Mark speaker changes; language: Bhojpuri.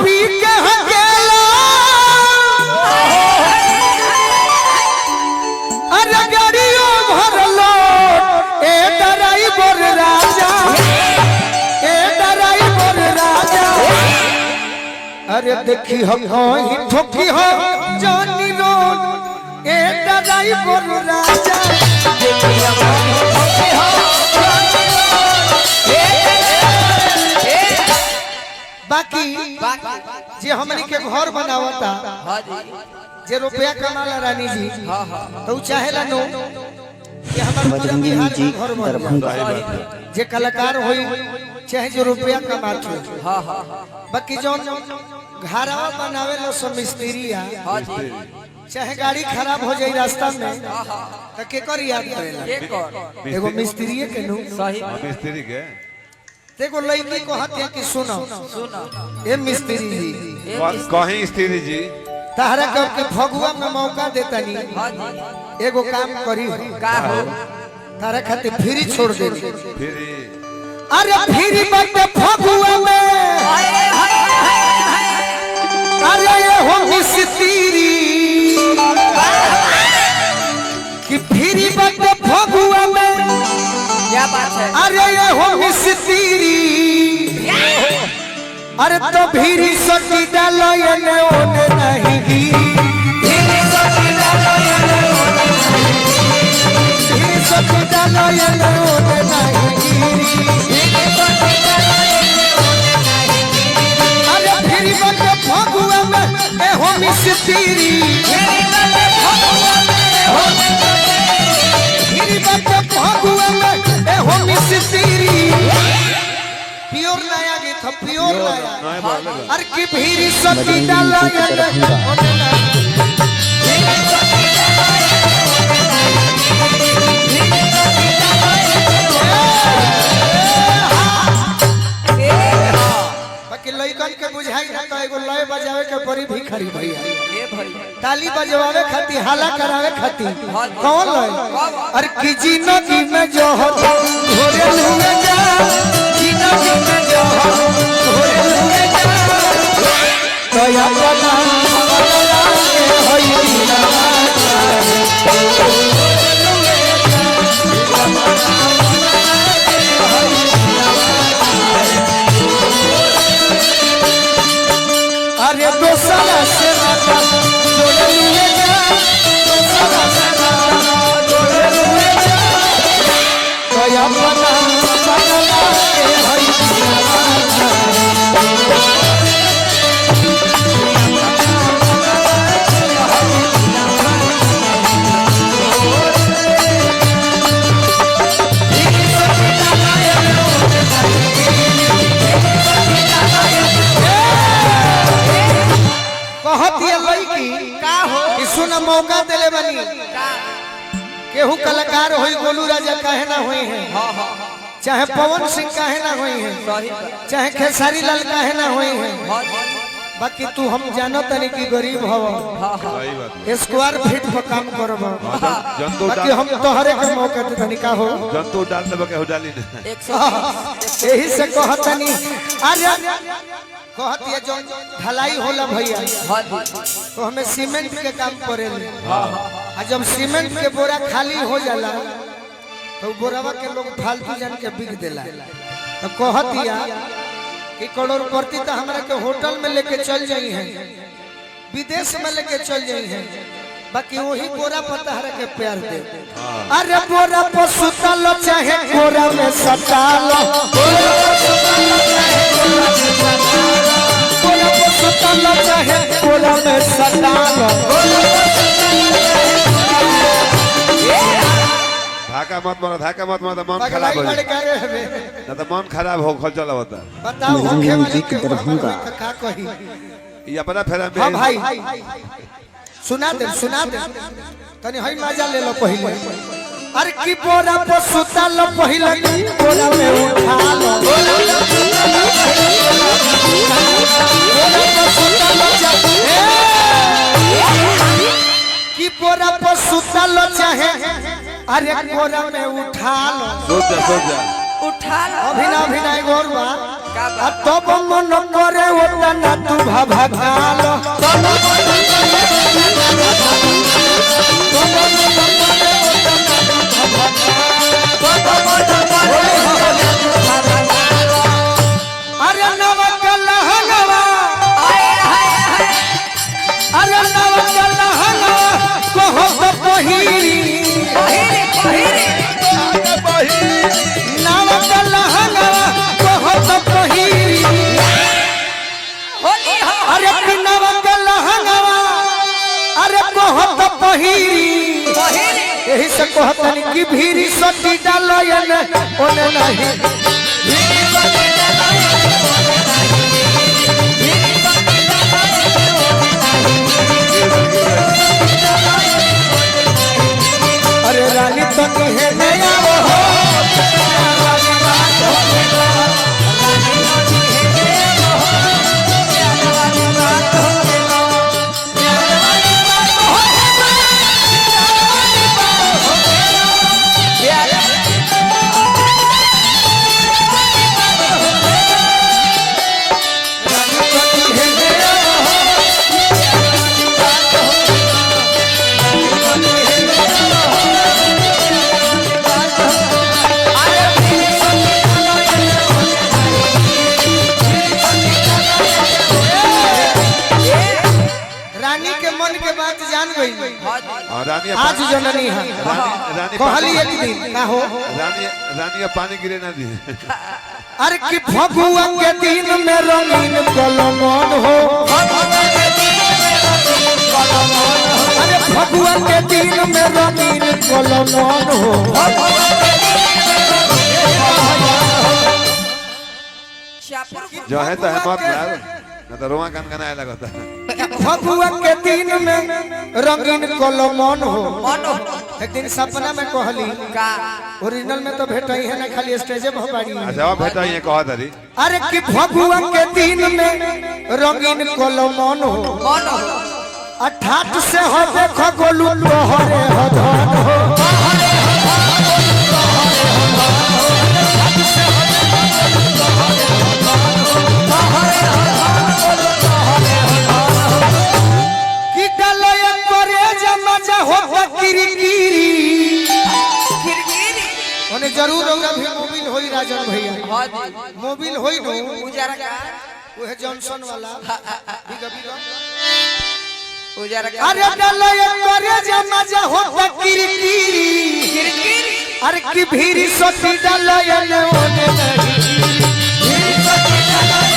Speaker 1: पी के हकेला अरे गाड़ियों भरलो ए ड्राइवर राजा ए ड्राइवर राजा अरे देखी हम कहीं ठोकी हो जानी रोड ए ड्राइवर राजा देखी हम ठोकी हो बाकी जे हमनी के घर बनावता जे रुपया कमाला रानी जी तो चाहेला नो कि हमर बिहार जी घर दरभंगा जे कलाकार होई चाहे जो रुपया कमात हो बाकी जो घरवा बनावे लो सब मिस्त्रीया चाहे गाड़ी खराब हो जाए रास्ता में तो के कर याद करेला एगो मिस्त्रीये के नु सही
Speaker 2: मिस्त्री के
Speaker 1: देखो लड़की को हत्या की सुनो ए मिस्त्री जी
Speaker 2: कहीं स्त्री जी
Speaker 1: तारा के फगुआ में मौका देता नहीं एगो काम करी का हो तारा खातिर फ्री छोड़ दे
Speaker 2: फ्री
Speaker 1: अरे फ्री बटे फगुआ में अरे ये हो मिस्त्री कि फ्री बटे फगुआ में क्या बात है अरे ये हो मिस्त्री अरे तो भीरी सटी डालो ये ने ओने नहीं भीरी सटी डालो ये ने ओने नहीं भीरी सटी डालो ये ने ओने नहीं भीरी सटी डालो ये ने ओने नहीं अरे भीरी बटे फगुआ में ए हो मिस्त्री भीरी बटे फगुआ में ए हो भीरी बटे फगुआ में ए हो मिस्त्री प्योर नया गीत है प्योर नया अरे की भीरी सती डाला बाकी लइकन के बुझाई ना तो एगो लय बजावे के बड़ी भिखारी भैया ताली बजवावे खातिर हाला करावे खातिर कौन लय अरे की जिंदगी में जो हो घोरे लुए जा जिंदगी में जो हो घोरे लुए जा तो या बना बना के होई अरे दोसरा से नाता जोड़ लिए जा दोसरा से नाता जोड़ लिए जा तो या बना बना के होई सुना मौका दिले बनी केहू कलाकार होई गोलू राजा काहे ना होई है चाहे पवन सिंह काहे ना होई है चाहे खेसारी लाल काहे ना होई है बाकी तू हम जानो तनी की गरीब हव स्क्वायर फीट पर काम करब बाकी हम तोहरे के मौका दे तनी का हो
Speaker 2: जंतु डाल देबे के हो डाली
Speaker 1: यही से कहतनी अरे कहती है जो ढलाई होला भैया तो हमें सीमेंट के काम करेले आ जब सीमेंट के बोरा खाली हो जाला तो बोरावा के लोग फालतू जान के बिक देला तो कहतिया कि करोड़पति तो हमरा के होटल में लेके चल जाई हैं विदेश में लेके चल जाई हैं बाकी वही बोरा पता हरा के प्यार दे अरे बोरा पर सुतल चाहे बोरा में सटाल बोरा पर सुतल चाहे बोरा में सटाल
Speaker 2: धाका मत मारो मन खराब हो जाए ना तो मन खराब हो खल चला होता
Speaker 1: बताओ मुख्यमंत्री के दरभंगा का कही
Speaker 2: ये अपना फेरा में
Speaker 1: हां भाई सुना दे तनी हई मजा ले लो पहले अरे की बोरा पर सुतल पहले बोरा में उठा लो बोरा पर सुतल की बोरा पर सुतल चाहे अरे बोरा में उठा लो
Speaker 2: सोच जा
Speaker 1: उठा लो अभिनय गौरवा अब तो मन करे ओतना तू भभकालो अरे नवक लहंगवा अरे नवक लहंगवा कहो तो पहिरी नवक लहंगवा कहो तो पहिरी अरे नवक लहंगवा अरे कहो तो पहिरी यही से कहतनी कि भीरी सटी डालो ये ओने नहीं अरे रानी तो है नया वो
Speaker 2: रानी
Speaker 1: आज जननी है कहली एक दिन का हो
Speaker 2: रानी पानी गिरे ना दी
Speaker 1: अरे कि फगुआ के दिन में रंगीन कलमन हो अरे फगुआ के दिन में रंगीन कलमन हो
Speaker 2: जो है तो है मत यार ना तो रोआ कनकनाए लगता
Speaker 1: फगुआ के दिन में रंगीन कलमन हो एक दिन सपना में कहली ओरिजिनल में तो भेट ही है ना खाली स्टेजे पर बाड़ी
Speaker 2: अच्छा वो भेटा ये कहा तरी
Speaker 1: अरे कि फगुआ के दिन में रंगीन कलमन हो 68 से हो देखो गोलू तोहरे हो धन हो कि डालो ये करे जमजा हो किरकिरी ओने जरूर होगा भी मोबिल होई राजन भैया मोबिल होई नो उजारा का ओहे जॉनसन वाला उजारा का अरे डालो ये करे जमजा हो किरकिरी अरे की भीरी सोती डालो ये ओने नहीं भीरी सोती डालो